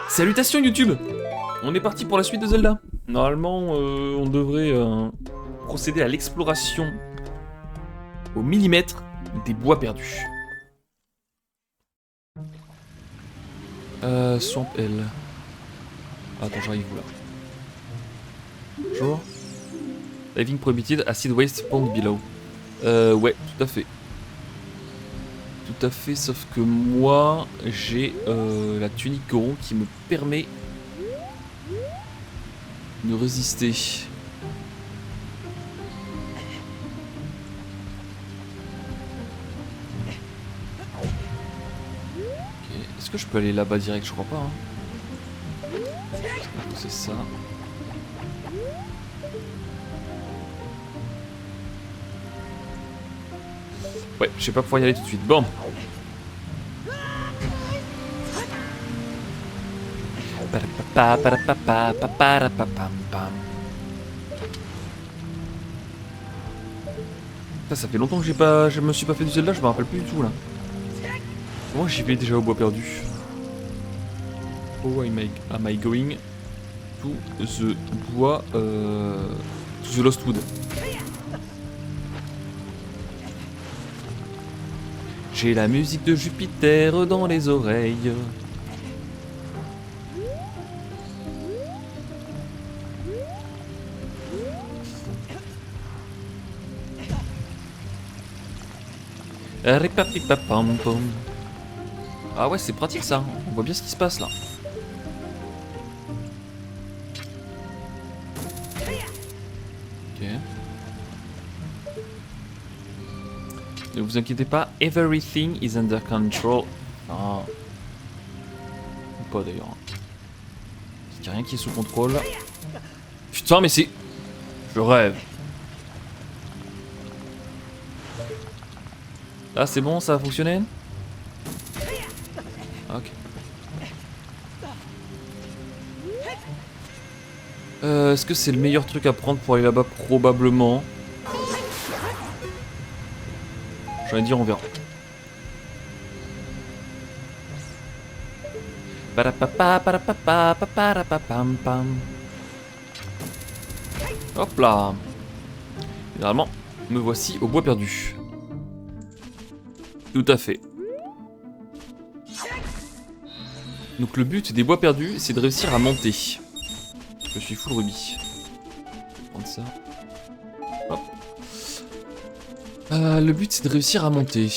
Salutations YouTube. On est parti pour la suite de Zelda. Normalement, on devrait procéder à l'exploration au millimètre des bois perdus. Swamp L. Attends, j'arrive où là? Bonjour. Living prohibited, acid waste pond below. Ouais, tout à fait. Tout à fait, sauf que moi, j'ai la tunique Goron qui me permet de résister. Ok, est-ce que je peux aller là-bas direct? Je crois pas. Hein. C'est ça. Ouais, je sais pas pouvoir y aller tout de suite. Bon. Ça fait longtemps que je me suis pas fait du Zelda, je me rappelle plus du tout là. Comment j'y vais déjà au bois perdu? Oh, am I going to the bois, to the Lost Wood? J'ai la musique de Jupiter dans les oreilles. Ah ouais, c'est pratique ça. On voit bien ce qui se passe là. Ok. Ne vous inquiétez pas, everything is under control. Ah. Ou pas d'ailleurs. Il n'y a rien qui est sous contrôle. Putain, mais c'est... Je rêve. Là, c'est bon, ça a fonctionné? Ok. Est-ce que c'est le meilleur truc à prendre pour aller là-bas? Probablement. J'allais dire, on verra. Hop là. Généralement, me voici au bois perdu. Tout à fait. Donc le but des bois perdus, c'est de réussir à monter. Je suis full rubis. Je vais prendre ça. Hop. Le but, c'est de réussir à monter.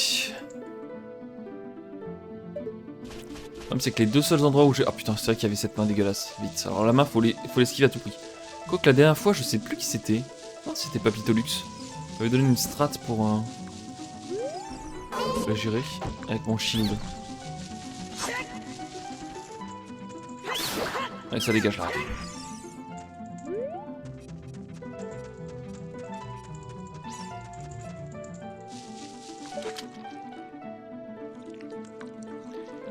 Le problème, c'est que les deux seuls endroits où j'ai... Ah putain, c'est vrai qu'il y avait cette main dégueulasse. Vite. Alors la main, faut l'esquiver à tout prix. Quoique la dernière fois, je sais plus qui c'était. Non, c'était Papitolux. Il m'avait donné une strat pour la gérer avec mon shield. Allez, ça dégage là.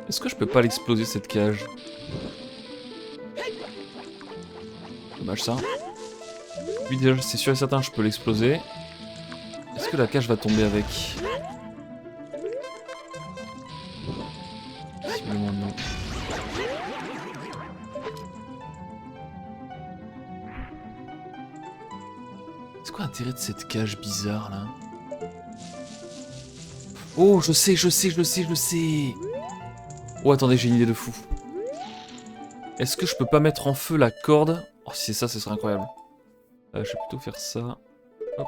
Est-ce que je peux pas l'exploser cette cage? Dommage ça. Oui, déjà, c'est sûr et certain, je peux l'exploser. Est-ce que la cage va tomber avec? Visiblement non. C'est quoi l'intérêt de cette cage bizarre là? Oh, je sais. Oh, attendez, j'ai une idée de fou. Est-ce que je peux pas mettre en feu la corde? Oh, si c'est ça, ce serait incroyable. Je vais plutôt faire ça. Hop.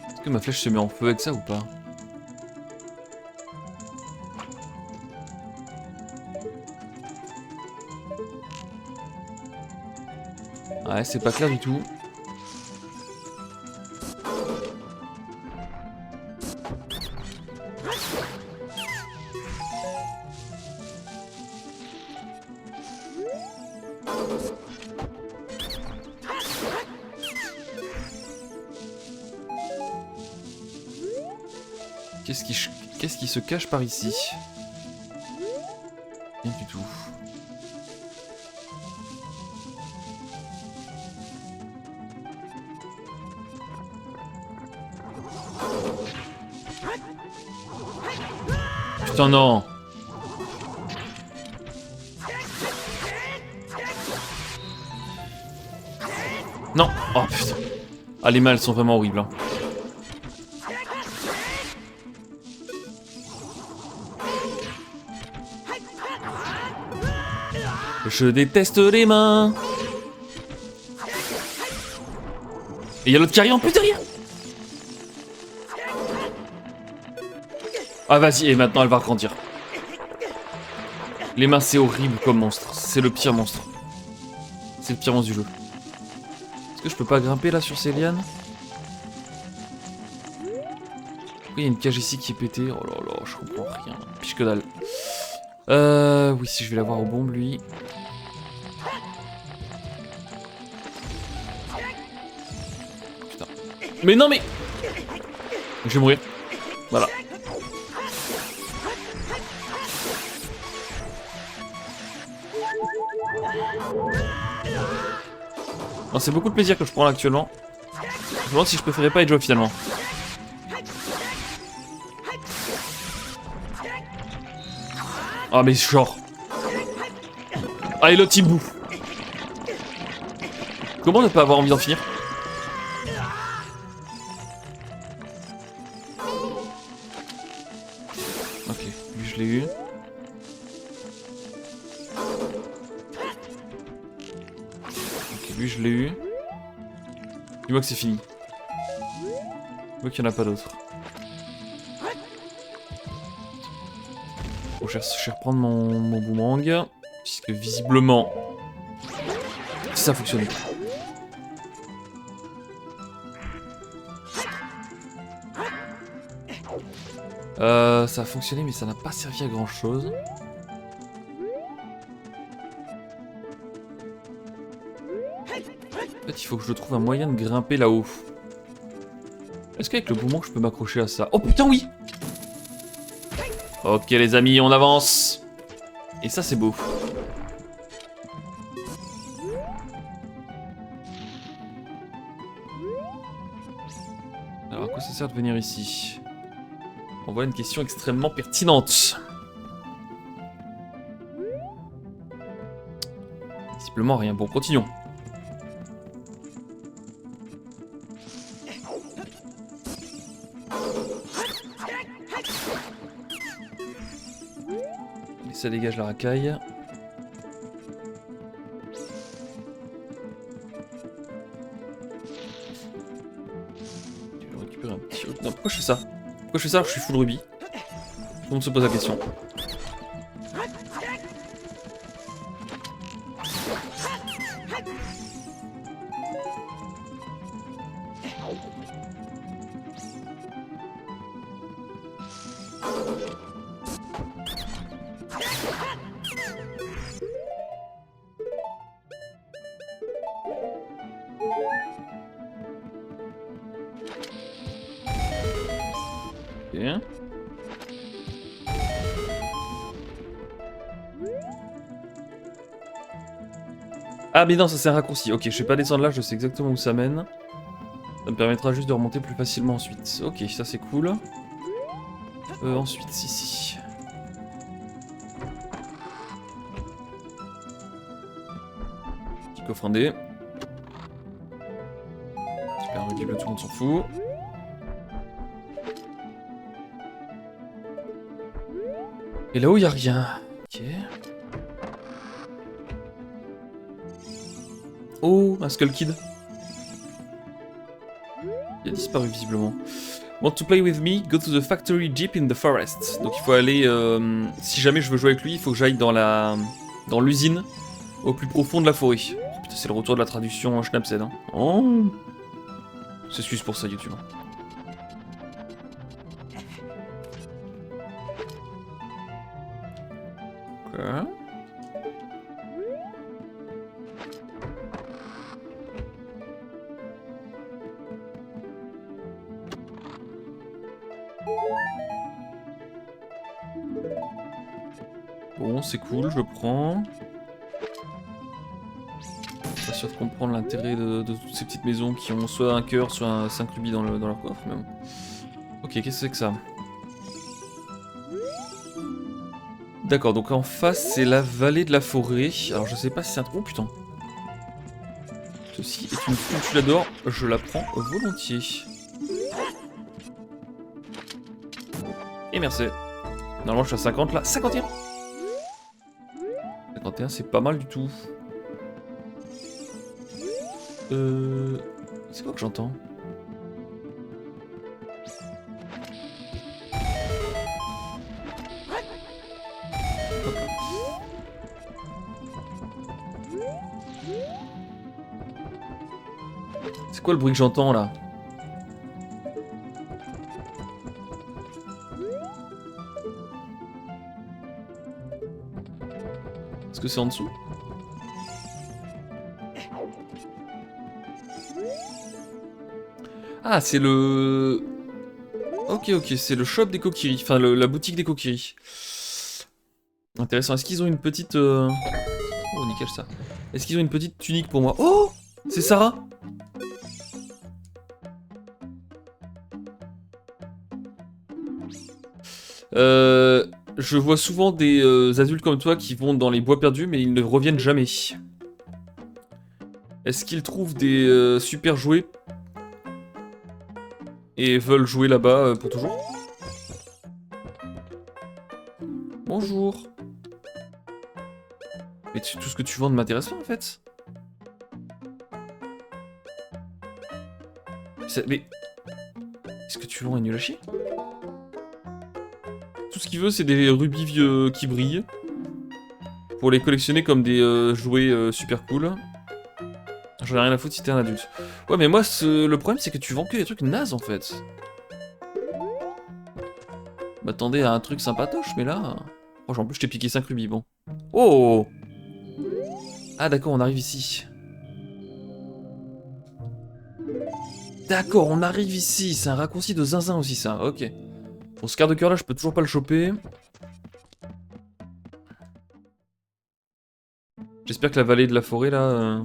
Est-ce que ma flèche se met en feu avec ça ou pas? Ouais, c'est pas clair du tout. Qu'est-ce qui se cache par ici? Rien du tout. Putain, non. Non. Oh putain. Ah, les mains, elles sont vraiment horribles. Hein. Je déteste les mains. Et y'a l'autre qui arrive en plus derrière. Ah vas-y, et maintenant elle va grandir. Les mains c'est horrible comme monstre. C'est le pire monstre. C'est le pire monstre du jeu. Est-ce que je peux pas grimper là sur ces lianes? Oui, il y a une cage ici qui est pétée. Oh là là, je comprends rien. Piche que dalle. Oui, si je vais l'avoir aux bombes lui. Putain. Mais non mais... Je vais mourir. Voilà. C'est beaucoup de plaisir que je prends là actuellement. Je me demande si je préférais pas Edge finalement. Ah mais genre. Ah et l'autre il bouffe. Comment ne pas avoir envie d'en finir? Ok, lui je l'ai eu. Ok, lui je l'ai eu. Dis-moi que c'est fini. Dis-moi qu'il n'y en a pas d'autres. Bon, je vais reprendre mon boomerang. Puisque visiblement... ça a fonctionné. Ça a fonctionné mais ça n'a pas servi à grand chose. En fait il faut que je trouve un moyen de grimper là-haut. Est-ce qu'avec le boomerang je peux m'accrocher à ça? Oh putain oui. Ok les amis on avance. Et ça c'est beau. Alors à quoi ça sert de venir ici? On voit une question extrêmement pertinente. Visiblement rien. Bon, continuons. Et ça dégage la racaille. Je vais récupérer un petit... Non, pourquoi je fais ça? Pourquoi je fais ça alors que je suis full rubis? Tout le monde se pose la question. Ok. Ah mais non, ça c'est un raccourci. Ok, je vais pas descendre là, je sais exactement où ça mène. Ça me permettra juste de remonter plus facilement ensuite. Ok, ça c'est cool. Ensuite, ici. Petit coffre indé. Super audible, tout le monde s'en fout. Et là-haut, y a rien. Ok. Oh, un Skull Kid. Il a disparu visiblement. Want to play with me? Go to the factory jeep in the forest. Donc il faut aller... si jamais je veux jouer avec lui, il faut que j'aille dans l'usine au plus profond de la forêt. Oh, putain, c'est le retour de la traduction Schnapsed. Hein. Oh. S'excuse pour ça, YouTube. Ok. Bon, c'est cool, je le prends. Pas sûr de comprendre l'intérêt de toutes ces petites maisons qui ont soit un cœur, soit un 5 rubis dans leur coffre, mais bon. Ok, qu'est-ce que c'est que ça? D'accord, donc en face, c'est la vallée de la forêt. Alors, je sais pas si c'est un... Oh, putain. Ceci est une Sculptulador, je la prends volontiers. Et merci. Normalement, je suis à 50, là. 51 51, c'est pas mal du tout. C'est quoi que j'entends? Hop là. C'est quoi le bruit que j'entends là? Est-ce que c'est en dessous? Ah, c'est le... Ok, c'est le shop des Kokiri. Enfin, la boutique des Kokiri. Intéressant. Est-ce qu'ils ont une petite... Oh, nickel ça. Est-ce qu'ils ont une petite tunique pour moi? Oh! C'est Sarah! Je vois souvent des adultes comme toi qui vont dans les bois perdus, mais ils ne reviennent jamais. Est-ce qu'ils trouvent des super jouets et veulent jouer là-bas pour toujours? Bonjour. Mais tout ce que tu vends ne m'intéresse pas en fait. Mais... Est-ce que tu vends un nul à chier? Tout ce qu'il veut, c'est des rubis vieux qui brillent. Pour les collectionner comme des jouets super cool. J'en ai rien à foutre si t'es un adulte. Ouais, mais moi, le problème, c'est que tu vends que des trucs nazes, en fait. M'attendais à un truc sympatoche, mais là... Oh, en plus, je t'ai piqué 5 rubis, bon. Oh! Ah, d'accord, on arrive ici. D'accord, on arrive ici. C'est un raccourci de zinzin aussi, ça. Ok. Bon, ce quart de cœur là, je peux toujours pas le choper. J'espère que la vallée de la forêt là...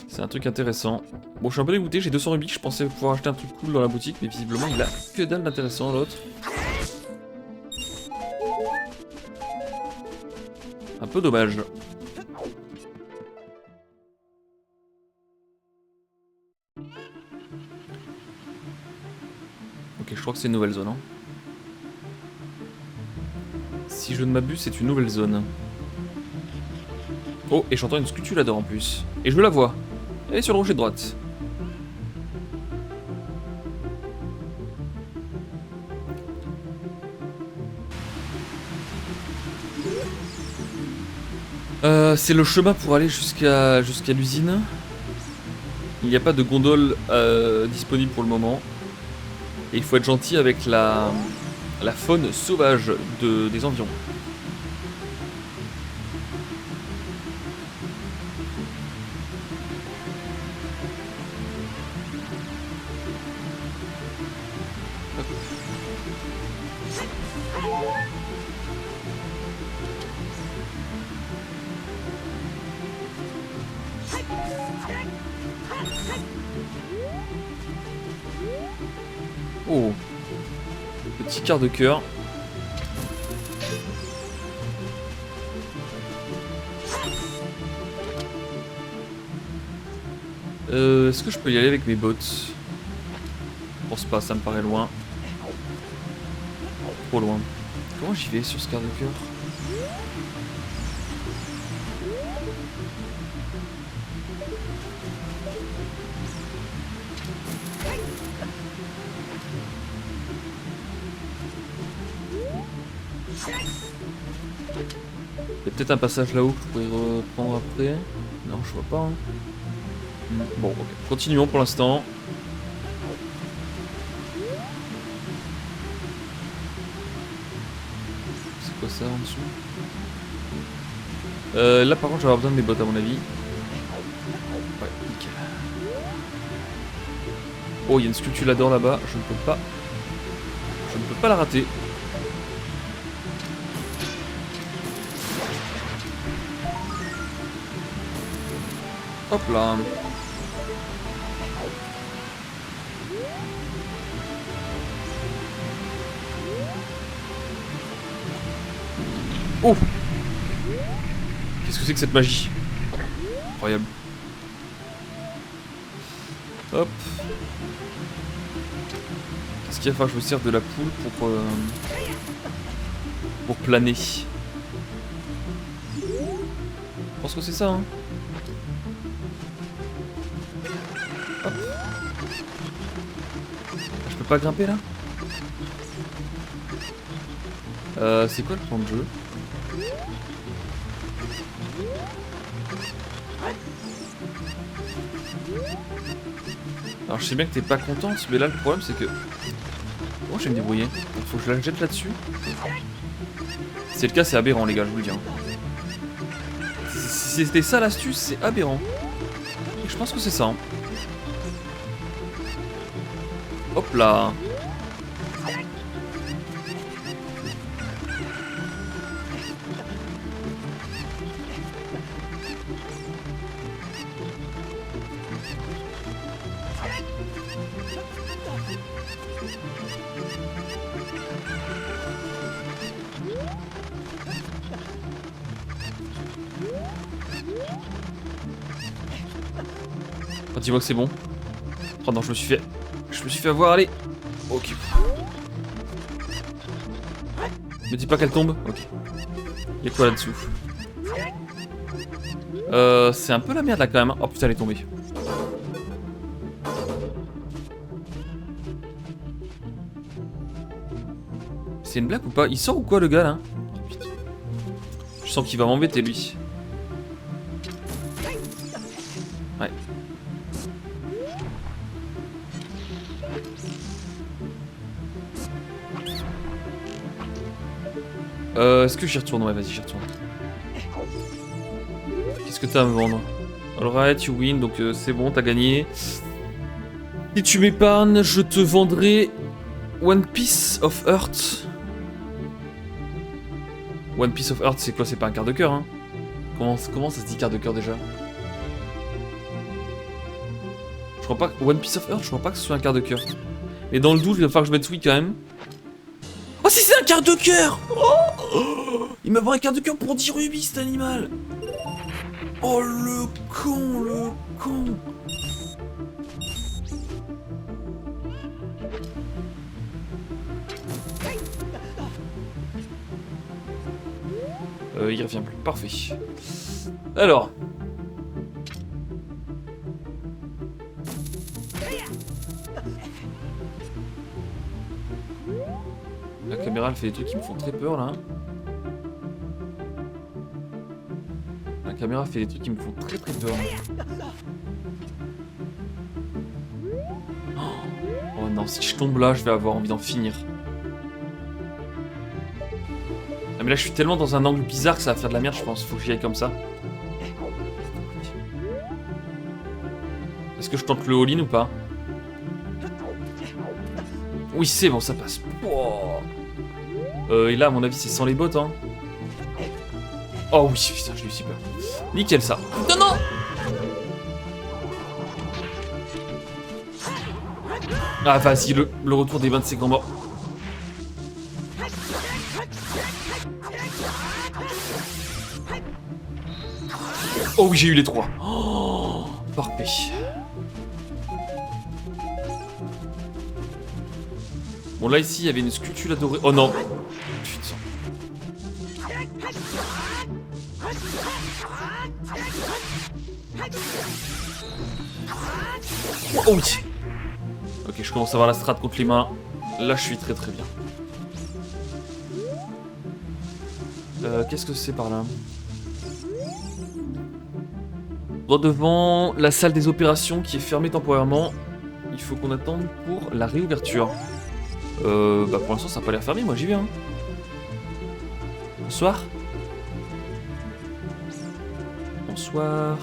C'est un truc intéressant. Bon, je suis un peu dégoûté, j'ai 200 rubis, je pensais pouvoir acheter un truc cool dans la boutique, mais visiblement il a que dalle d'intéressant l'autre. Un peu dommage. Ok, je crois que c'est une nouvelle zone. Hein. Si je ne m'abuse, c'est une nouvelle zone. Oh, et j'entends une Sculptulador en plus. Et je la vois. Elle est sur le rocher de droite. C'est le chemin pour aller jusqu'à l'usine. Il n'y a pas de gondole disponible pour le moment. Et il faut être gentil avec la faune sauvage des environs. Oh, petit quart de cœur. Est-ce que je peux y aller avec mes bottes? Je pense pas, ça me paraît loin. Trop loin. Comment j'y vais sur ce quart de cœur? Il y a peut-être un passage là-haut que je pourrais reprendre après. Non, je vois pas. Hein. Bon, ok. Continuons pour l'instant. C'est quoi ça en dessous? Là par contre, je vais avoir besoin de mes bottes à mon avis. Ouais, nickel. Oh, il y a une Sculptulador là-bas. Je ne peux pas. Je ne peux pas la rater. Hop là. Oh! Qu'est-ce que c'est que cette magie? Incroyable. Hop. Qu'est-ce qu'il va falloir que je me serve de la poule pour planer? Je pense que c'est ça, hein. Hop. Je peux pas grimper là? C'est quoi le plan de jeu? Alors je sais bien que t'es pas contente, mais là le problème c'est que... Oh, je vais me débrouiller. Il faut que je la jette là-dessus. Si c'est le cas, c'est aberrant les gars, je vous le dis. Hein. Si c'était ça l'astuce, c'est aberrant. Et je pense que c'est ça. Hein. Hop là. Oh, dis-moi que c'est bon. Oh non, je me suis fait avoir, allez. Ok. Me dis pas qu'elle tombe. Ok. Y'a quoi là-dessous? C'est un peu la merde là quand même. Oh putain, elle est tombée. C'est une blague ou pas? Il sort ou quoi le gars là? Oh, putain. Je sens qu'il va m'embêter lui. Ouais. Est-ce que j'y retourne? Ouais, vas-y, j'y retourne. Qu'est-ce que t'as à me vendre? Alright, you win, donc c'est bon, t'as gagné. Si tu m'épargnes, je te vendrai One Piece of Earth. One Piece of Earth, c'est quoi? C'est pas un quart de cœur, hein? Comment ça se dit quart de cœur déjà? Je crois pas que... One Piece of Earth, je crois pas que ce soit un quart de cœur. Mais dans le doute, il va falloir que je mette oui quand même. Oh, si c'est un quart de cœur! Oh, il m'a pris un quart de cœur pour 10 rubis, cet animal! Oh, le con, le con! Il revient plus. Parfait. Alors. La caméra elle fait des trucs qui me font très peur là. La caméra fait des trucs qui me font très peur. Oh non, si je tombe là, je vais avoir envie d'en finir. Ah mais là je suis tellement dans un angle bizarre que ça va faire de la merde je pense, faut que j'y aille comme ça. Est-ce que je tente le all-in ou pas? Oui c'est bon, ça passe. Et là à mon avis c'est sans les bottes hein. Oh oui, putain j'ai eu si peur. Nickel ça. Non non. Ah vas-y, le retour des 25 grands morts. Oh oui, j'ai eu les 3. Oh, parfait. Bon, là, ici, il y avait une sculpture adorée. Oh non. Putain. Oh oui. Ok, je commence à avoir la strat contre les mains. Là, je suis très bien. Qu'est-ce que c'est par là? Droit devant la salle des opérations qui est fermée temporairement. Il faut qu'on attende pour la réouverture. Bah pour l'instant ça n'a pas l'air fermé, moi j'y vais hein. Bonsoir. Bonsoir.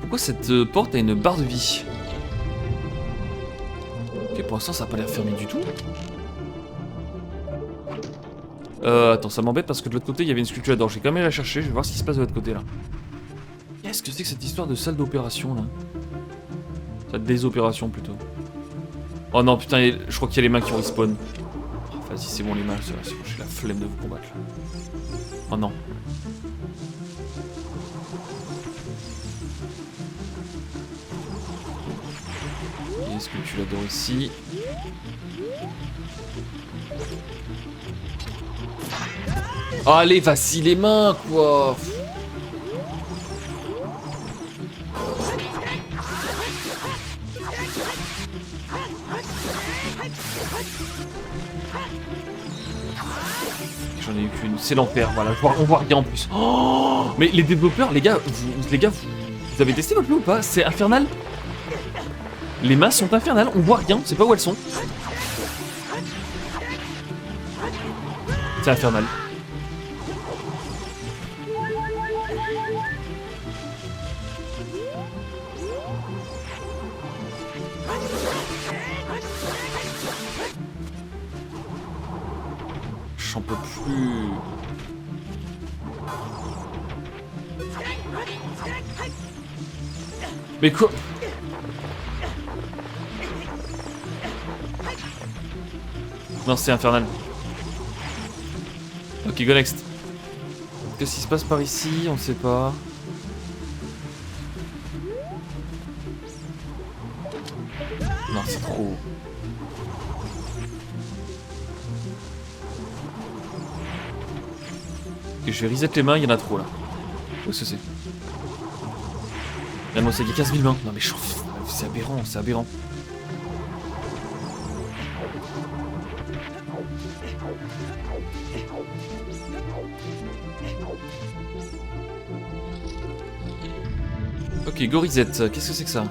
Pourquoi cette porte a une barre de vie? Ok, pour l'instant ça n'a pas l'air fermé du tout. Attends, ça m'embête parce que de l'autre côté il y avait une sculpture d'or. Je vais quand même aller la chercher, je vais voir ce qui se passe de l'autre côté là. Qu'est-ce que c'est que cette histoire de salle d'opération là? Salle des opérations plutôt. Oh non, putain, je crois qu'il y a les mains qui respawn. Oh, vas-y, c'est bon, les mains, c'est bon, j'ai la flemme de vous combattre là. Oh non. Est-ce que tu l'adores ici? Oh, allez, vas-y, les mains, quoi. J'en ai eu qu'une, c'est l'enfer, voilà, on voit rien en plus. Oh, mais les développeurs, les gars, vous avez testé votre jeu ou pas? C'est infernal. Les mains sont infernales, on voit rien, on sait pas où elles sont. C'est infernal. J'en peux plus. Mais quoi? Non, c'est infernal. Ok, go next. Qu'est-ce qui se passe par ici? On sait pas. Non, c'est trop. Ok, je vais reset les mains, il y en a trop là. Où est-ce que c'est? Ah non, c'est 15 000 mains. Non mais c'est aberrant, c'est aberrant. Ok, go reset, qu'est-ce que c'est que ça?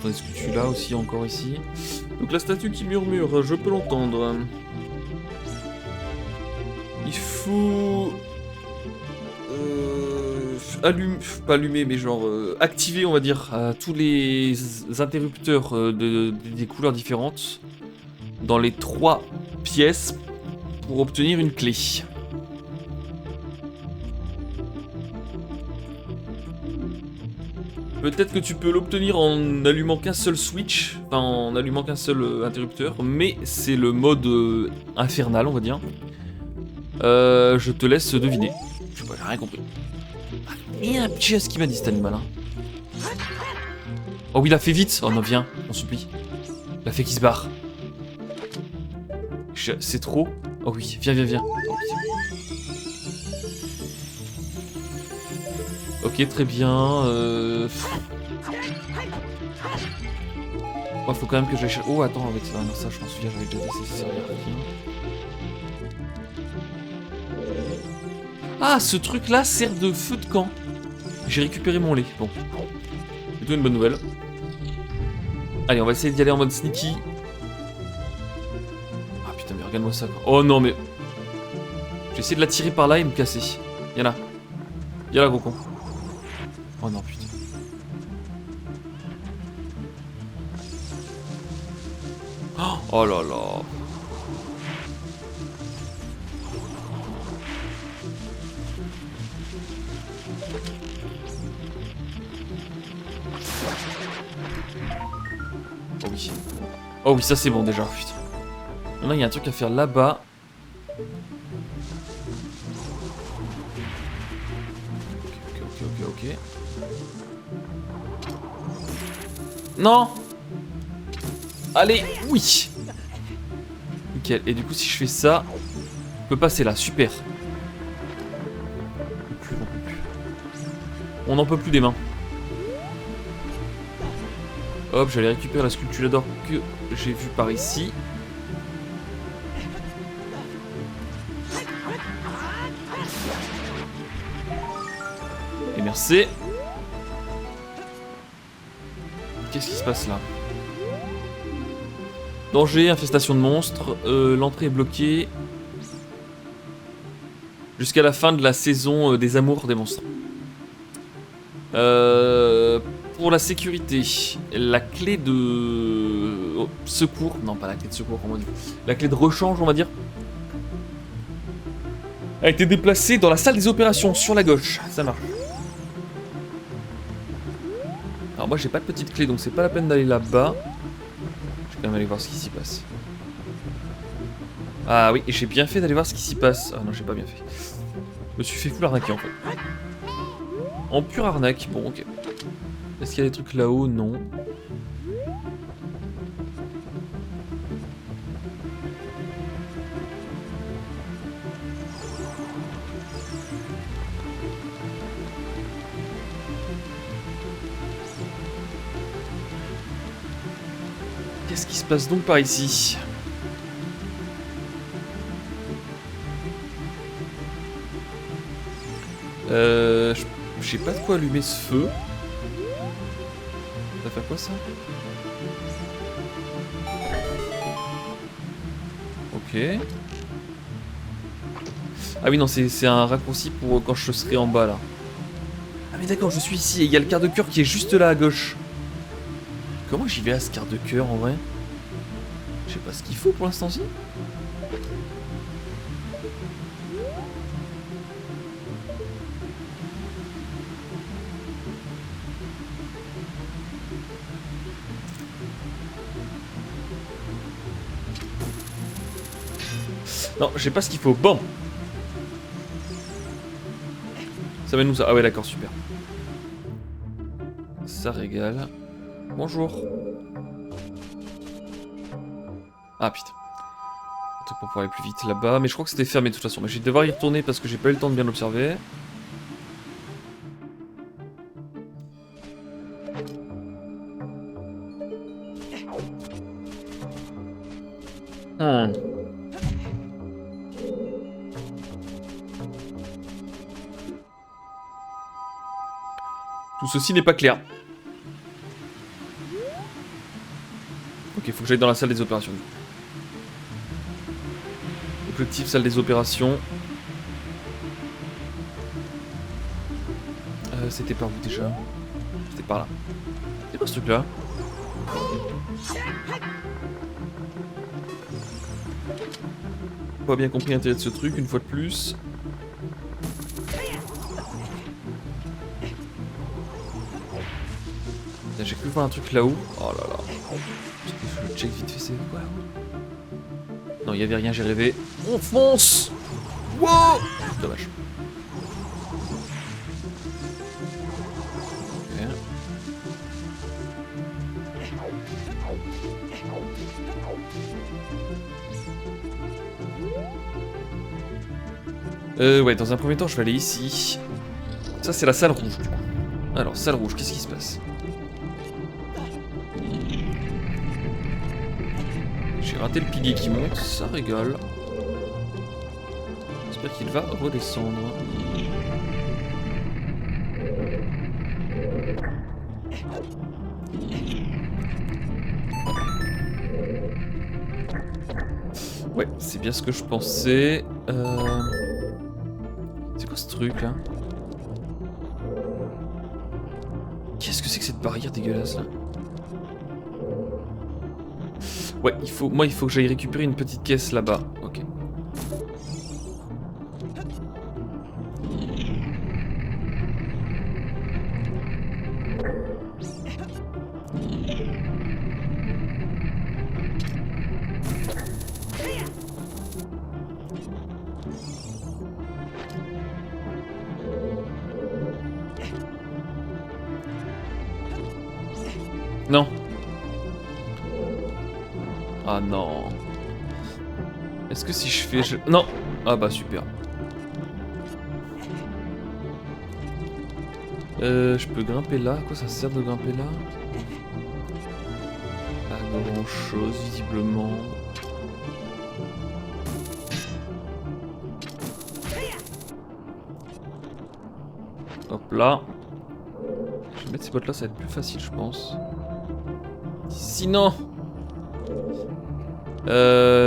Est-ce que tu l'as aussi encore ici? Donc la statue qui murmure, je peux l'entendre. Il faut... pas allumer, mais genre activer, on va dire, tous les interrupteurs des couleurs différentes dans les 3 pièces pour obtenir une clé. Peut-être que tu peux l'obtenir en allumant qu'un seul switch, enfin en allumant qu'un seul interrupteur, mais c'est le mode infernal, on va dire. Je te laisse deviner. Je sais pas, j'ai rien compris. Et un petit ce qu'il m'a dit cet animal. Hein. Oh oui, il a fait vite. Oh non, viens, on supplie. Il a fait qu'il se barre. C'est trop. Oh oui, viens, viens, viens. Oh, ok, très bien. Oh, faut quand même que j'aille chercher. Oh, attends, avec ça, je m'en souviens, j'avais déjà dit ça. Ah, ce truc-là sert de feu de camp. J'ai récupéré mon lait. Bon. Plutôt une bonne nouvelle. Allez, on va essayer d'y aller en mode sneaky. Ah putain, mais regarde-moi ça. Quoi. Oh non, mais... J'ai essayé de la tirer par là et me casser. Y'a là. Y'a là, gros con. Oh non, putain. Oh là là. Oh oui. Oh oui, ça c'est bon déjà, putain. Là, il y a un truc à faire là-bas. Ok. Non! Allez, oui! Nickel. Et du coup, si je fais ça, je peux passer là, super. On n'en peut plus des mains. Hop, j'allais récupérer la sculpture d'or que j'ai vue par ici. Et merci. Qu'est-ce qui se passe là? Danger, infestation de monstres. L'entrée est bloquée. Jusqu'à la fin de la saison des amours des monstres. Pour la sécurité, la clé de secours, non pas la clé de secours, comment on dit, la clé de rechange on va dire, a été déplacée dans la salle des opérations sur la gauche, ça marche. Alors Alors moi j'ai pas de petite clé donc c'est pas la peine d'aller là-bas. Je vais quand même aller voir ce qui s'y passe. Ah oui, et j'ai bien fait d'aller voir ce qui s'y passe. Ah non, j'ai pas bien fait. Je me suis fait full arnaquer en fait. En pure arnaque, bon ok. Est-ce qu'il y a des trucs là-haut? Non. Qu'est-ce qui se passe donc par ici? Je sais pas de quoi allumer ce feu. Ça va faire quoi ça? Ok. Ah oui non c'est un raccourci pour quand je serai en bas là. Ah mais d'accord je suis ici et il y a le quart de cœur qui est juste là à gauche. Comment j'y vais à ce quart de cœur en vrai? Je sais pas ce qu'il faut pour l'instant-ci. Non, je sais pas ce qu'il faut. Bon. Ça mène où ça? Ah ouais, d'accord, super. Ça régale. Bonjour. Ah putain. Un truc pour pouvoir aller plus vite là-bas. Mais je crois que c'était fermé de toute façon. Mais je vais devoir y retourner parce que j'ai pas eu le temps de bien l'observer. Tout ceci n'est pas clair. Ok, faut que j'aille dans la salle des opérations. Objectif salle des opérations. C'était par où déjà? C'était par là. C'est quoi ce truc là? Pas bien compris l'intérêt de ce truc une fois de plus. J'ai cru voir un truc là-haut. Oh là là. Je le check vite fait, c'est quoi? Non, il y avait rien, j'ai rêvé. On fonce! Wow! Dommage. Ouais, dans un premier temps, je vais aller ici. Ça, c'est la salle rouge, du coup. Alors, salle rouge, qu'est-ce qui se passe? J'ai raté le pilier qui monte, ça régale. J'espère qu'il va redescendre. Ouais, c'est bien ce que je pensais. C'est quoi ce truc là? Qu'est-ce que c'est que cette barrière dégueulasse là? Ouais, moi il faut que j'aille récupérer une petite caisse là-bas. Ok. Non. Ah non. Est-ce que si je fais... Non. Ah bah super. Je peux grimper là. À quoi ça sert de grimper là? Pas grand chose visiblement. Hop là. Je vais mettre ces bottes là, ça va être plus facile je pense. Sinon...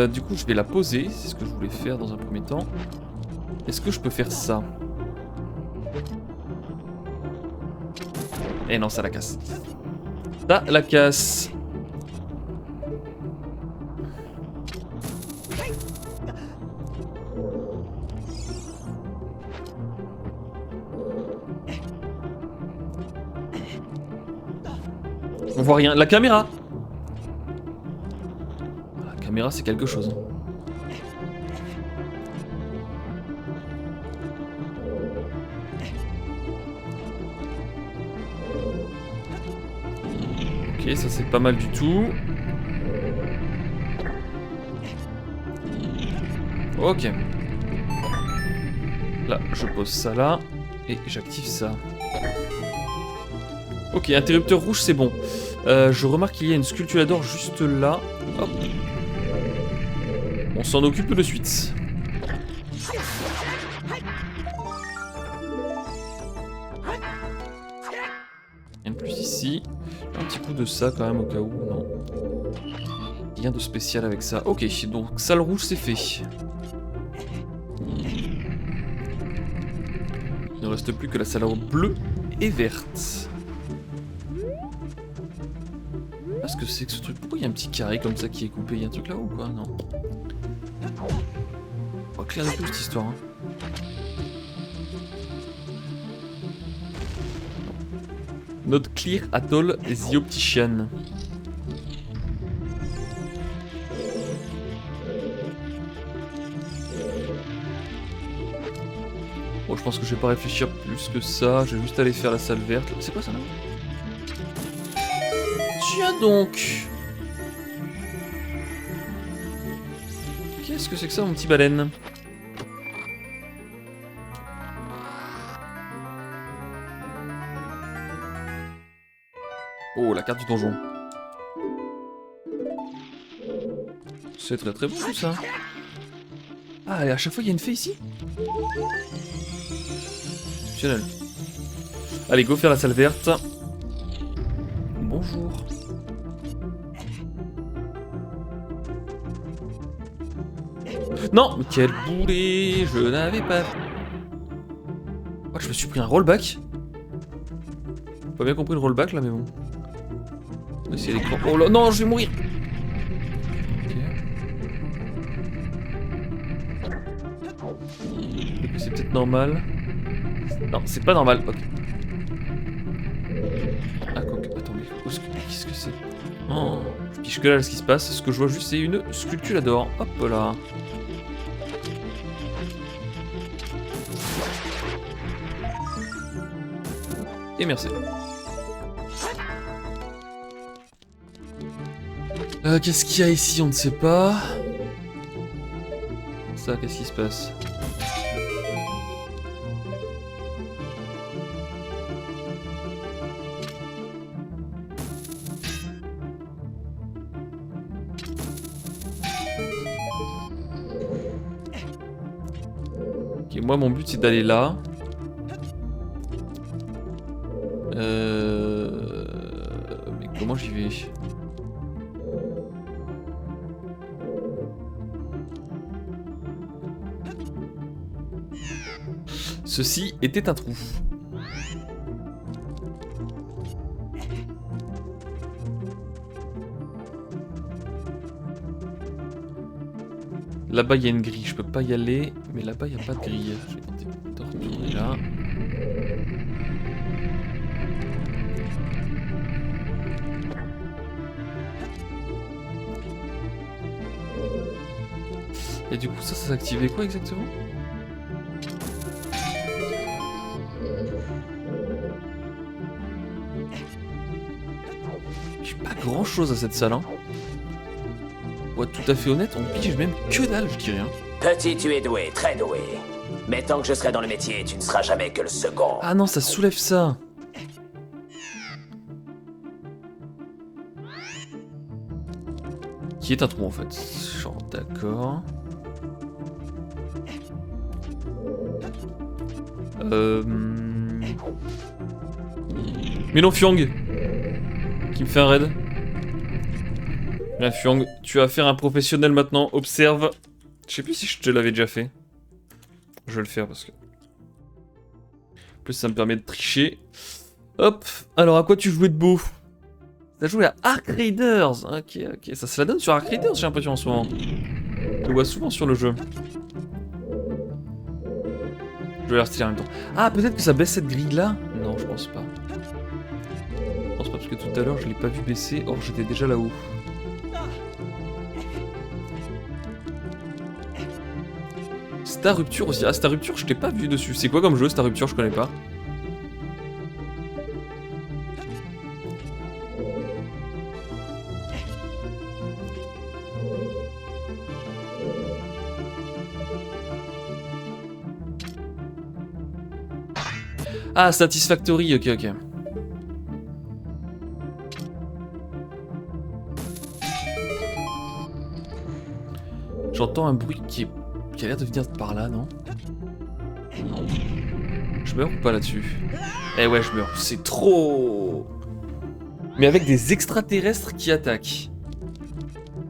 du coup je vais la poser, c'est ce que je voulais faire dans un premier temps. Est-ce que je peux faire ça? Eh non, ça la casse. Ça la casse. On voit rien. La caméra. La caméra, c'est quelque chose. Ok, ça c'est pas mal du tout. Ok. Là, je pose ça là. Et j'active ça. Ok, interrupteur rouge, c'est bon. Je remarque qu'il y a une sculpture d'or juste là. Hop. On s'en occupe de suite. Rien de plus ici. Un petit coup de ça quand même au cas où. Non. Rien de spécial avec ça. Ok, donc salle rouge, c'est fait. Il ne reste plus que la salle bleue et verte. Qu'est-ce que c'est que ce truc? Pourquoi il y a un petit carré comme ça qui est coupé? Il y a un truc là-haut ou quoi? Non. Pas clair du tout cette histoire. Hein. Not clear at all the optician. Bon, je pense que je vais pas réfléchir plus que ça. Je vais juste aller faire la salle verte. C'est quoi ça là? Tiens donc! Qu'est-ce que c'est que ça, mon petit baleine? Oh, la carte du donjon. C'est très très bon tout ça. Ah, et à chaque fois il y a une fée ici? Exceptionnel. Allez, go faire la salle verte. Bonjour. Non, mais quel boulet, je n'avais pas... Oh, je me suis pris un rollback. Pas bien compris le rollback là, mais bon. On va essayer l'écran. Oh là, non, je vais mourir. Okay. C'est peut-être normal. Non, c'est pas normal. Ok. Ah, quoi que... Attendez, qu'est-ce que c'est? Oh, je piche que là ce qui se passe. Ce que je vois juste, c'est une sculpture d'or. Hop là. Et merci. Qu'est-ce qu'il y a ici? On ne sait pas. Ça, qu'est-ce qui se passe? Ok, moi mon but c'est d'aller là. Mais comment j'y vais? Ceci était un trou. Là-bas il y a une grille, je peux pas y aller, mais là-bas il n'y a pas de grille. Je vais tenter de retourner là. Et du coup ça s'est activé quoi exactement? J'ai pas grand chose à cette salle hein. Pour être tout à fait honnête, on pige même que dalle je dirais hein. Petit, tu es doué, très doué. Mais tant que je serai dans le métier, tu ne seras jamais que le second. Ah non, ça soulève ça. Qui est un trou en fait. Genre d'accord. Mais non, Fyong qui me fait un raid. Bien, Fyong, tu vas faire un professionnel maintenant. Observe. Je sais plus si je te l'avais déjà fait. Je vais le faire parce que... En plus, ça me permet de tricher. Hop. Alors, à quoi tu jouais de beau? T'as joué à Ark Raiders. Ok, ok. Ça se la donne sur Ark Raiders, j'ai l'impression en ce moment. Je le vois souvent sur le jeu. Je vais la retirer en même temps. Ah, peut-être que ça baisse cette grille là? Non, je pense pas. pense pas parce que tout à l'heure je l'ai pas vu baisser. Or j'étais déjà là-haut. Star Rupture aussi. Ah, Star Rupture, je t'ai pas vu dessus. C'est quoi comme jeu, Star Rupture? Je connais pas. Ah, Satisfactory, ok, ok. J'entends un bruit qui a l'air de venir par là, non? Je meurs ou pas là-dessus? Eh ouais, je meurs. C'est trop... Mais avec des extraterrestres qui attaquent.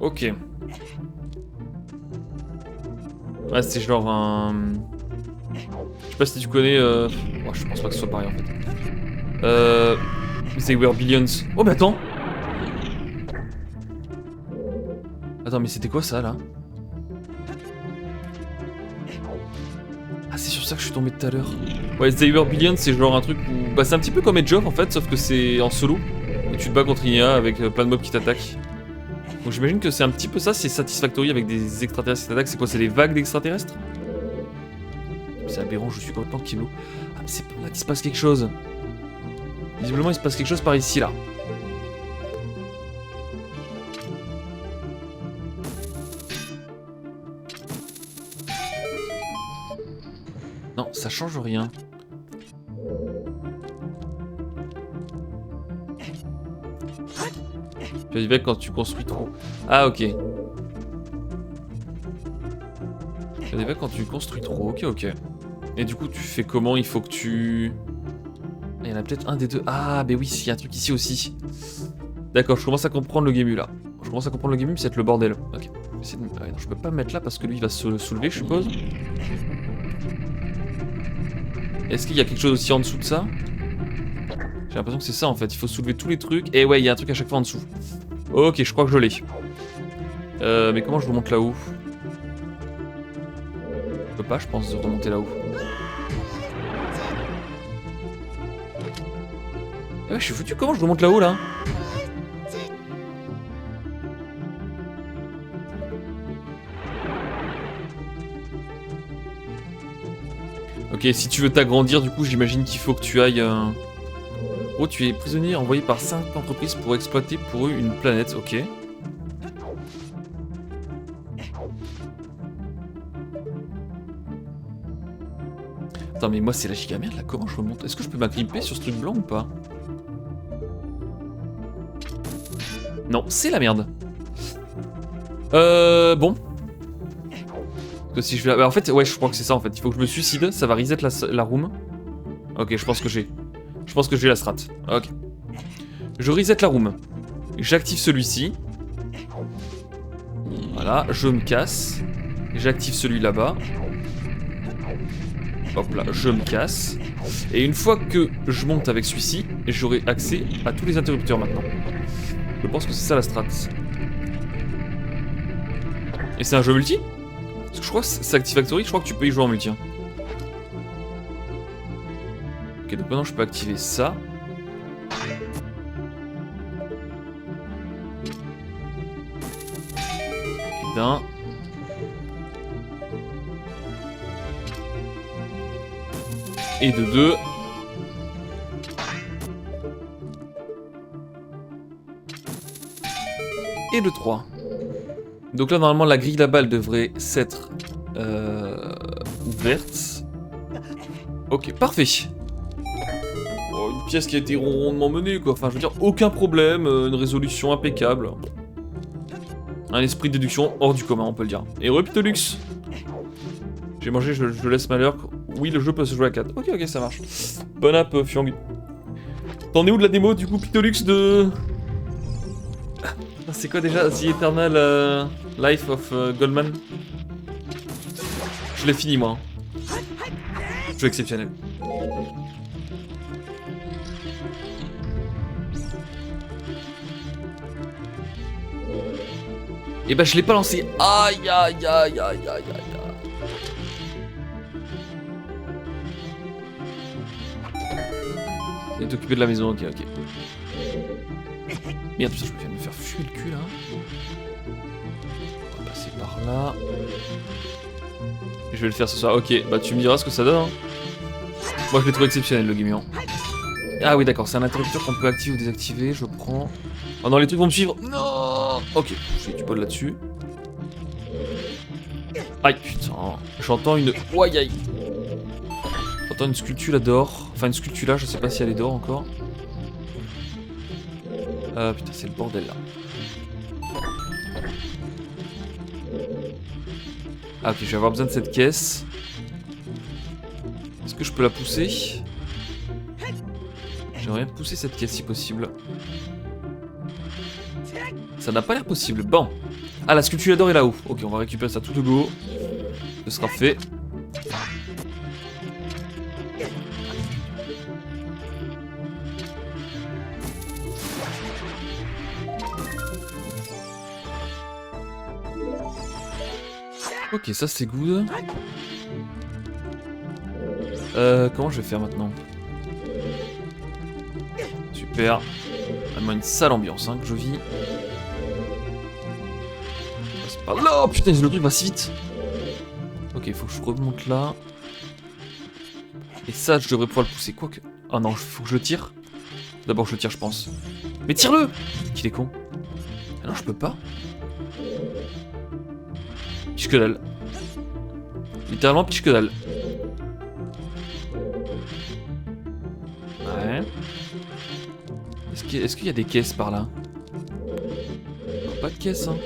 Ok. Ouais, c'est genre un... Je sais pas si tu connais... Oh, je pense pas que ce soit pareil en fait. They were billions. Oh mais attends. Attends, mais c'était quoi ça là? Ah, c'est sur ça que je suis tombé tout à l'heure. Ouais, They were billions, c'est genre un truc où... Bah c'est un petit peu comme Edge of en fait, sauf que c'est en solo. Et tu te bats contre une IA avec plein de mobs qui t'attaquent. Donc j'imagine que c'est un petit peu ça, c'est Satisfactory avec des extraterrestres qui t'attaquent. C'est quoi, c'est des vagues d'extraterrestres? C'est aberrant, je suis complètement kilo. Ah mais c'est par là qu'il se passe quelque chose. Visiblement il se passe quelque chose par ici là. Non, ça change rien. Tu as dit quand tu construis trop. Ah ok. Tu as dit quand tu construis trop, ok ok. Et du coup tu fais comment? Il faut que tu... Il y en a peut-être un des deux. Ah mais oui, il y a un truc ici aussi. D'accord, je commence à comprendre le game là. Je commence à comprendre le game, c'est être le bordel. Ok. Ah, non, je peux pas me mettre là parce que lui il va se soulever je suppose. Est-ce qu'il y a quelque chose aussi en dessous de ça? J'ai l'impression que c'est ça en fait, il faut soulever tous les trucs. Et ouais, il y a un truc à chaque fois en dessous. Ok, je crois que je l'ai. Mais comment je remonte là-haut? Je peux pas, je pense, de remonter là-haut. Eh ouais, je suis foutu, comment je remonte là-haut là? Ok, si tu veux t'agrandir, du coup, j'imagine qu'il faut que tu ailles... Oh, tu es prisonnier envoyé par 5 entreprises pour exploiter pour eux une planète, ok. Attends, mais moi c'est la giga merde là, comment je remonte? Est-ce que je peux m'agripper sur ce truc blanc ou pas? Non, c'est la merde. Bon. Parce que si je vais... Bah, en fait, ouais, je crois que c'est ça en fait. Il faut que je me suicide, ça va reset la room. Ok, je pense que j'ai. Je pense que j'ai la strat. Ok. Je reset la room. J'active celui-ci. Voilà, je me casse. J'active celui là-bas. Hop là, je me casse. Et une fois que je monte avec celui-ci, j'aurai accès à tous les interrupteurs maintenant. Je pense que c'est ça la strat. Et c'est un jeu multi? Parce que je crois que c'est Satisfactory, je crois que tu peux y jouer en multi. Hein. Ok, donc maintenant je peux activer ça. Et d'un. Et de 2. Et de 3. Donc là normalement la grille là-bas elle devrait s'être ouverte. Ok, parfait. Oh, une pièce qui a été rondement menée quoi, enfin je veux dire aucun problème, une résolution impeccable. Un esprit de déduction hors du commun on peut le dire. Et Reptolux. J'ai mangé, je laisse ma lurk. Oui, le jeu peut se jouer à 4. Ok, ok, ça marche. Bon app, Fiang. T'en es où de la démo, du coup, Pitolux de... C'est quoi déjà? The Eternal Life of Goldman? Je l'ai fini, moi. Jeu exceptionnel. Et bah, je l'ai pas lancé. Aïe, aïe, aïe, aïe, aïe, aïe. Et t'occuper de la maison, ok, ok. Merde, putain, je viens de me faire fuir le cul là. On va passer par là. Je vais le faire ce soir. Ok, bah tu me diras ce que ça donne. Hein. Moi je l'ai trouvé exceptionnel le Guimillon. Ah oui d'accord, c'est un interrupteur qu'on peut activer ou désactiver, je prends. Oh non, les trucs vont me suivre. Non. Ok, j'ai du bol là-dessus. Aïe putain, j'entends une... Ouaille aïe. J'entends une sculpture d'or. Enfin une sculpture là, je sais pas si elle est d'or encore. Putain, c'est le bordel là. Ah ok, je vais avoir besoin de cette caisse. Est-ce que je peux la pousser? J'aimerais bien pousser cette caisse si possible. Ça n'a pas l'air possible. Bon. Ah, la sculpture d'or est là-haut. Ok, on va récupérer ça tout de go. Ce sera fait. Ok, ça c'est good. Comment je vais faire maintenant? Super. Vraiment une sale ambiance hein, que je vis. C'est pas là. Oh putain, le truc va si vite. Ok, il faut que je remonte là. Et ça, je devrais pouvoir le pousser. Quoique. Oh non, faut que je le tire. D'abord, je le tire, je pense. Mais tire-le! Qu'il est con. Ah non, je peux pas. Piche que dalle. Littéralement, piche que dalle. Ouais. Est-ce qu'il y a des caisses par là? Non, pas de caisse, hein.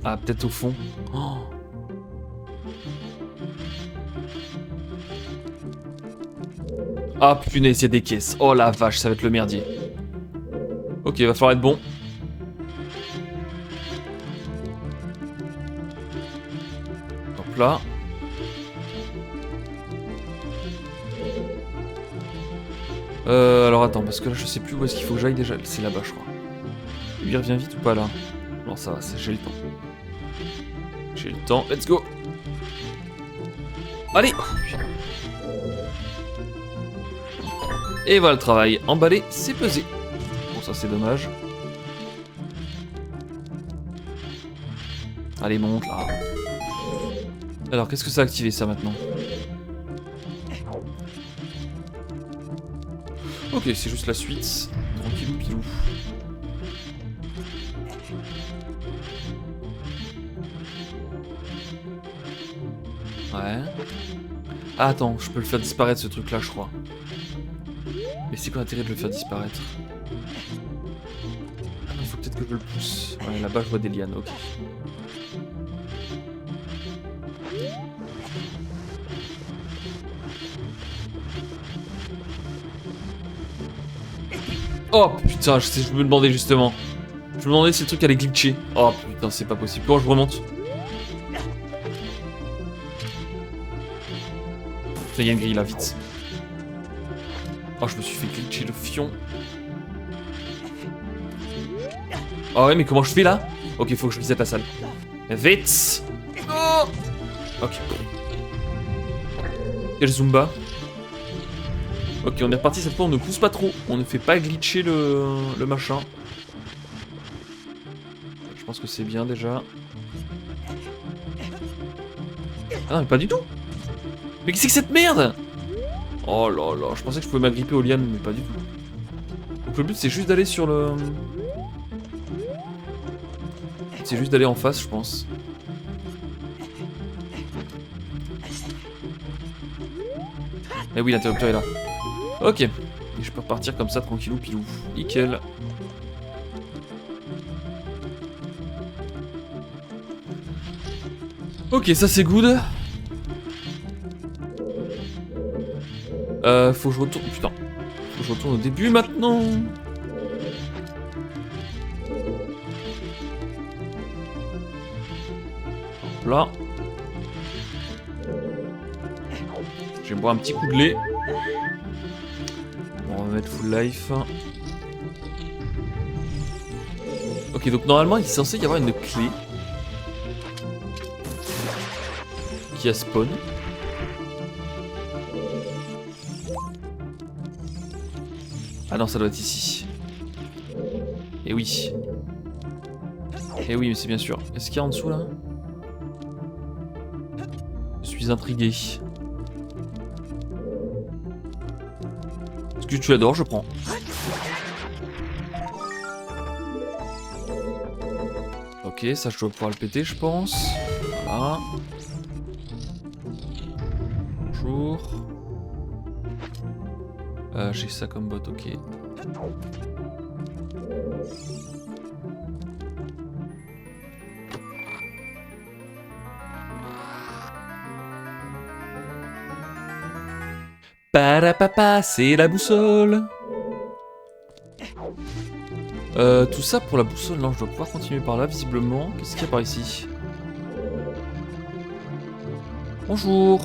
Ah, peut-être au fond. Oh. Ah, punaise, il y a des caisses. Oh la vache, ça va être le merdier. Ok, il va falloir être bon. Donc là. Alors attends, parce que là je sais plus où est-ce qu'il faut que j'aille déjà. C'est là-bas, je crois. Lui, il revient vite ou pas là? Non, ça va, j'ai le temps. J'ai le temps, let's go! Allez! Et voilà le travail. Emballé, c'est pesé. Bon, ça c'est dommage. Allez, monte là. Alors, qu'est-ce que ça a activé ça maintenant? Ok, c'est juste la suite. Tranquillou pilou. Ouais. Ah, attends, je peux le faire disparaître ce truc là, je crois. Mais c'est quoi l'intérêt de le faire disparaître? Ah non, il faut peut-être que je le pousse. Ouais, là-bas je vois des lianes, ok. Oh putain, je me demandais justement. Je me demandais si le truc allait glitcher. Oh putain, c'est pas possible. Comment je remonte? Il y a une grille là, vite. Oh, je me suis fait glitcher le fion. Oh ouais, mais comment je fais là? Ok, faut que je visite la salle. Vite! Oh ok. Quel Zumba. Ok, on est reparti, cette fois on ne pousse pas trop. On ne fait pas glitcher le machin. Je pense que c'est bien déjà. Ah non, mais pas du tout! Mais qu'est-ce que c'est que cette merde? Oh là là, je pensais que je pouvais m'agripper aux lianes, mais pas du tout. Donc le but c'est juste d'aller sur le... C'est juste d'aller en face, je pense. Eh oui, l'interrupteur est là. Ok. Et je peux repartir comme ça, tranquillou pilou. Nickel. Ok, ça c'est good. Faut que je retourne... Putain. Faut que je retourne au début maintenant. Hop là. Je vais boire un petit coup de lait. On va mettre full life. Ok, donc normalement il est censé y avoir une clé qui a spawn. Ah non, ça doit être ici. Et oui. Et oui, mais c'est bien sûr. Est-ce qu'il y a en dessous là? Je suis intrigué. Ce que tu adores, je prends. Ok, ça je dois pouvoir le péter, je pense. Voilà. Bonjour. J'ai ça comme bot, ok. Parapapa, c'est la boussole. Tout ça pour la boussole, non, je dois pouvoir continuer par là, visiblement. Qu'est-ce qu'il y a par ici? Bonjour.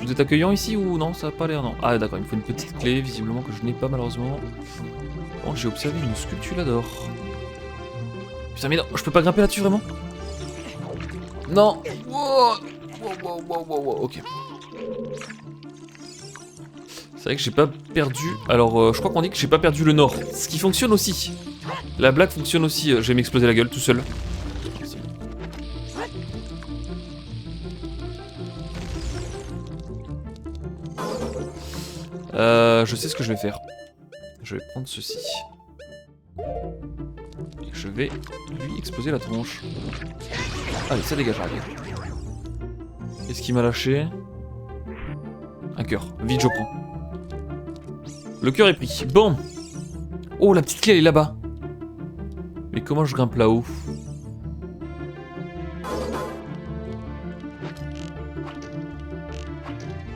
Vous êtes accueillant ici ou non? Ça a pas l'air, non. Ah d'accord, il me faut une petite clé, visiblement que je n'ai pas malheureusement. Oh, j'ai observé une sculpture d'or. Putain mais non, je peux pas grimper là-dessus vraiment? Non. Wow. Wow. Ok. C'est vrai que j'ai pas perdu... Alors, je crois qu'on dit que j'ai pas perdu le nord. Ce qui fonctionne aussi. La blague fonctionne aussi. Je vais m'exploser la gueule tout seul. Je sais ce que je vais faire. Je vais prendre ceci. Et je vais lui exploser la tronche. Allez, ça dégage, allez. Qu'est-ce qu'il m'a lâché? Un cœur. Vite, je prends. Le cœur est pris. Bon. Oh, la petite clé, elle est là-bas. Mais comment je grimpe là-haut?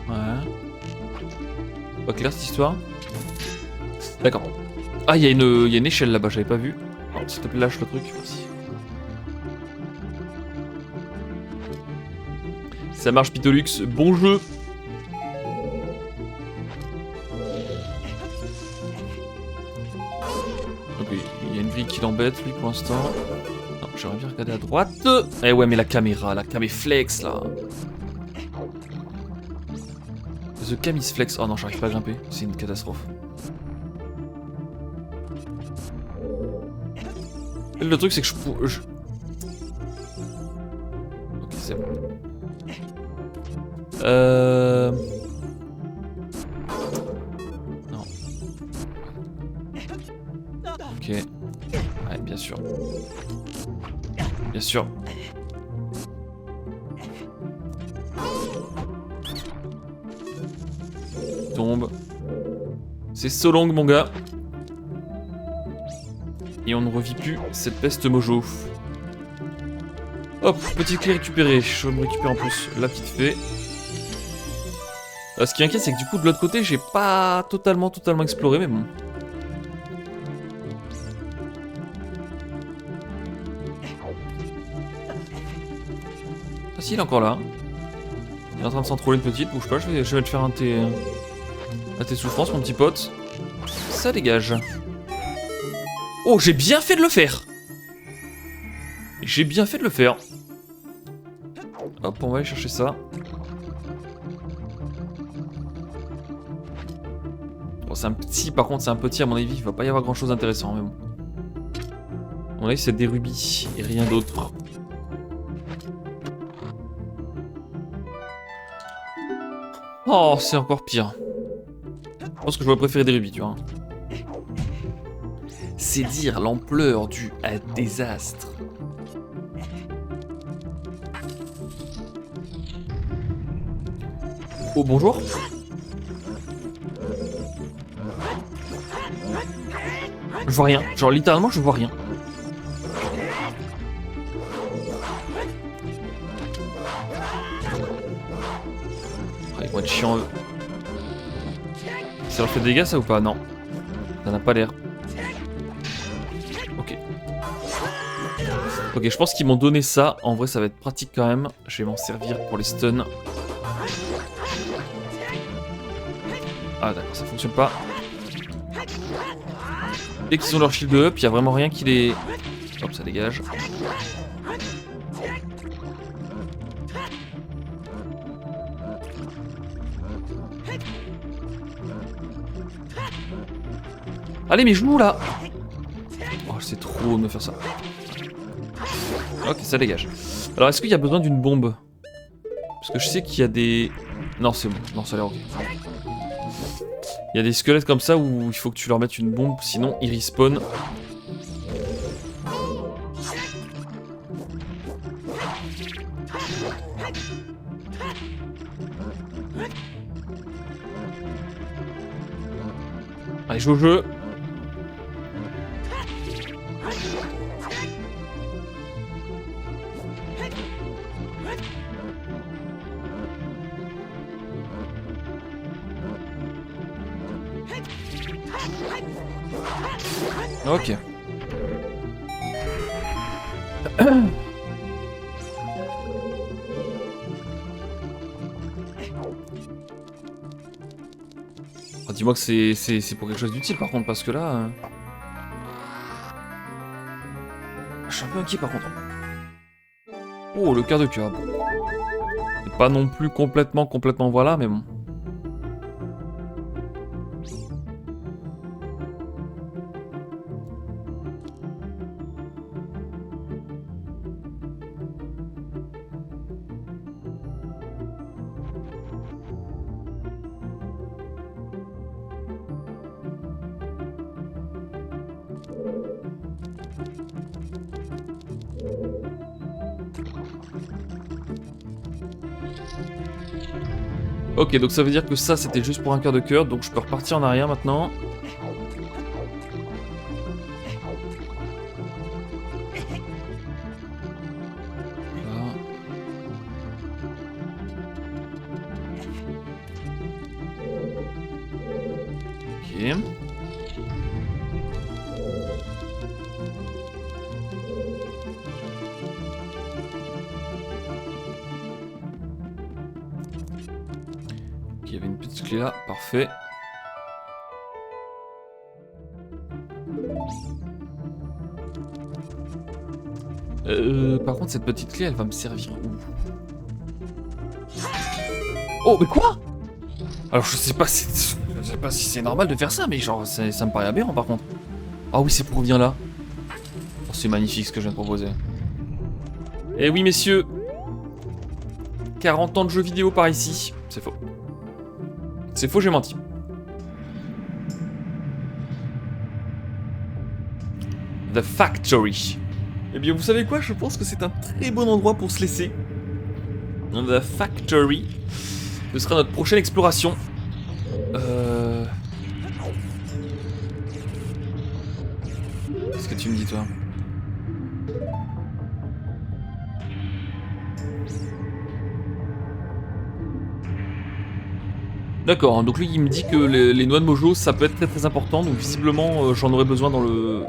Ouais. Pas clair cette histoire. D'accord. Ah, il y a une échelle là-bas, j'avais pas vu. Alors, s'il te plaît, lâche le truc. Merci. Ça marche, Pitolux. Bon jeu. Ok, il y a une grille qui l'embête, lui, pour l'instant. Non, j'aurais bien regardé à droite. Eh ouais, mais la caméra flex, là. The cam is flex. Oh non, j'arrive pas à grimper. C'est une catastrophe. Le truc, c'est que je... Ok, c'est bon. Non. Ok. Ouais, bien sûr. Bien sûr. Tombe. C'est so long, mon gars. Et on ne revit plus cette peste mojo. Hop, petite clé récupérée. Je vais me récupérer en plus la petite fée. Ce qui m'inquiète, c'est que du coup, de l'autre côté, j'ai pas totalement exploré, mais bon. Ah si, il est encore là. Il est en train de s'entrôler une petite, bouge pas, je vais te faire à tes souffrances, mon petit pote. Ça dégage. Oh, j'ai bien fait de le faire. J'ai bien fait de le faire. Hop, on va aller chercher ça. Bon, c'est un petit, par contre, c'est un petit à mon avis. Il va pas y avoir grand chose d'intéressant, mais bon. À mon avis, c'est des rubis et rien d'autre. Oh, c'est encore pire. Je pense que je vais préférer des rubis, tu vois. C'est dire l'ampleur du désastre. Oh, bonjour. Je vois rien. Genre, littéralement, je vois rien. Ah, ils vont être chiants, eux. Ça leur fait des dégâts, ça, ou pas? Non. Ça n'a pas l'air. Ok. Ok, je pense qu'ils m'ont donné ça. En vrai, ça va être pratique quand même. Je vais m'en servir pour les stuns. Ah, d'accord, ça fonctionne pas. Dès qu'ils ont leur shield up, il n'y a vraiment rien qui les... Hop, ça dégage. Allez, mais joue là. Oh, c'est trop de me faire ça. Ok, ça dégage. Alors, est-ce qu'il y a besoin d'une bombe? Parce que je sais qu'il y a des... Non, c'est bon. Non, ça a l'air ok. Il y a des squelettes comme ça où il faut que tu leur mettes une bombe, sinon ils respawnent. Allez, joue au jeu. Ok. Oh, dis-moi que c'est pour quelque chose d'utile par contre, parce que là... Je suis un peu inquiet par contre. Oh, le quart de cœur. C'est pas non plus complètement voilà, mais bon. Ok, donc ça veut dire que ça c'était juste pour un quart de cœur, donc je peux repartir en arrière maintenant. Là. Ok. Il y avait une petite clé là, parfait. Par contre, cette petite clé, elle va me servir où? Oh, mais quoi? Alors, je sais pas si c'est normal de faire ça, mais genre, ça me paraît aberrant par contre. Ah oui, c'est pour revenir là. Oh, c'est magnifique ce que je viens de proposer. Eh oui, messieurs. 40 ans de jeux vidéo par ici. C'est faux. C'est faux, j'ai menti. The Factory. Eh bien, vous savez quoi? Je pense que c'est un très bon endroit pour se laisser. The Factory. Ce sera notre prochaine exploration. Qu'est-ce que tu me dis, toi? D'accord, donc lui il me dit que les noix de mojo ça peut être très très important, donc visiblement j'en aurais besoin dans le...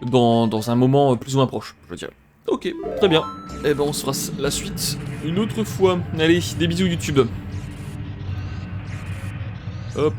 Dans un moment plus ou moins proche, je dirais. Ok, très bien. Eh ben on se fera la suite une autre fois. Allez, des bisous YouTube. Hop.